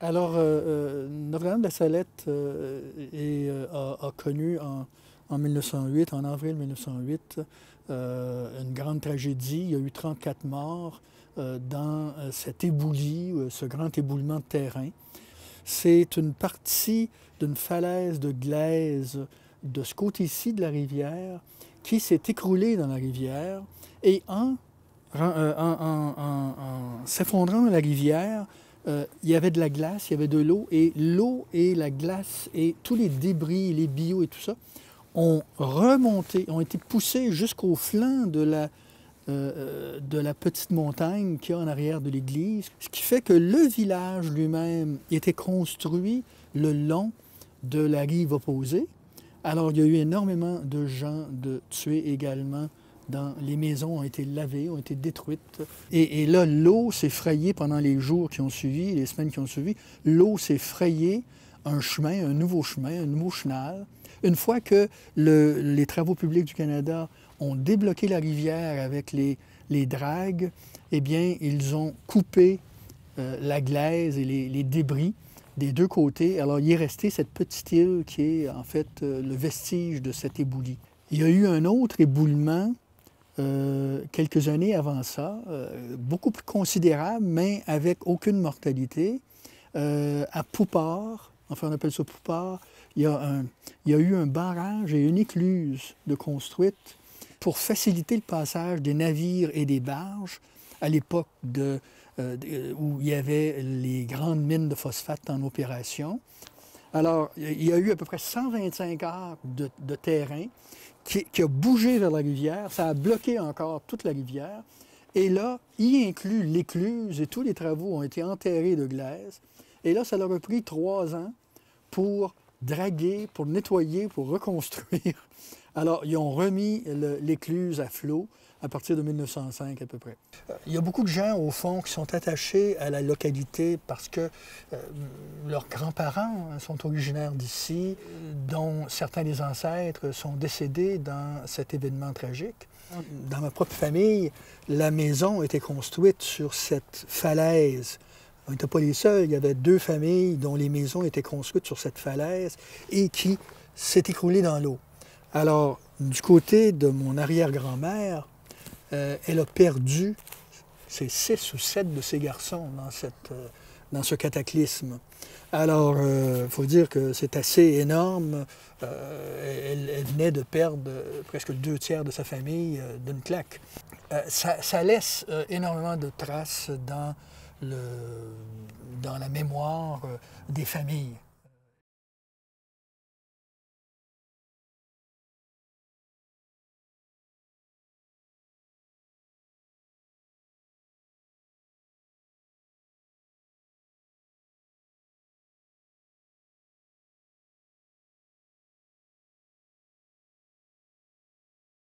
Alors, Notre-Dame de la Salette a connu en 1908, en avril 1908, une grande tragédie. Il y a eu 34 morts dans cet éboulis, ce grand éboulement de terrain. C'est une partie d'une falaise de glaise de ce côté-ci de la rivière qui s'est écroulée dans la rivière et en s'effondrant dans la rivière, il y avait de la glace, il y avait de l'eau et la glace et tous les débris, les billots et tout ça ont remonté, ont été poussés jusqu'au flanc de la petite montagne qu'il y a en arrière de l'église, ce qui fait que le village lui-même était construit le long de la rive opposée. Alors, il y a eu énormément de gens de tués également. Les maisons ont été lavées, ont été détruites. Et là, l'eau s'est frayée pendant les jours qui ont suivi, les semaines qui ont suivi. L'eau s'est frayée un chemin, un nouveau chenal. Une fois que les Travaux publics du Canada ont débloqué la rivière avec les dragues, eh bien, ils ont coupé la glaise et les débris des deux côtés. Alors, il est resté cette petite île qui est en fait le vestige de cet éboulis. Il y a eu un autre éboulement quelques années avant ça, beaucoup plus considérable, mais avec aucune mortalité. À Poupart, enfin on appelle ça Poupart, il y a eu un barrage et une écluse de construite pour faciliter le passage des navires et des barges à l'époque où il y avait les grandes mines de phosphate en opération. Alors, il y a eu à peu près 125 acres de terrain qui a bougé vers la rivière. Ça a bloqué encore toute la rivière. Et là, y inclut l'écluse et tous les travaux ont été enterrés de glaise. Et là, ça leur a pris 3 ans pour draguer, pour nettoyer, pour reconstruire. Alors, ils ont remis l'écluse à flot à partir de 1905 à peu près. Il y a beaucoup de gens, au fond, qui sont attachés à la localité parce que leurs grands-parents sont originaires d'ici, dont certains des ancêtres sont décédés dans cet événement tragique. Dans ma propre famille, la maison a été construite sur cette falaise. On n'était pas les seuls, il y avait 2 familles dont les maisons étaient construites sur cette falaise et qui s'est écroulée dans l'eau. Alors, du côté de mon arrière-grand-mère, elle a perdu 6 ou 7 de ses garçons dans ce cataclysme. Alors, il faut dire que c'est assez énorme. Elle venait de perdre presque 2 tiers de sa famille d'une claque. Ça laisse énormément de traces dans la mémoire des familles.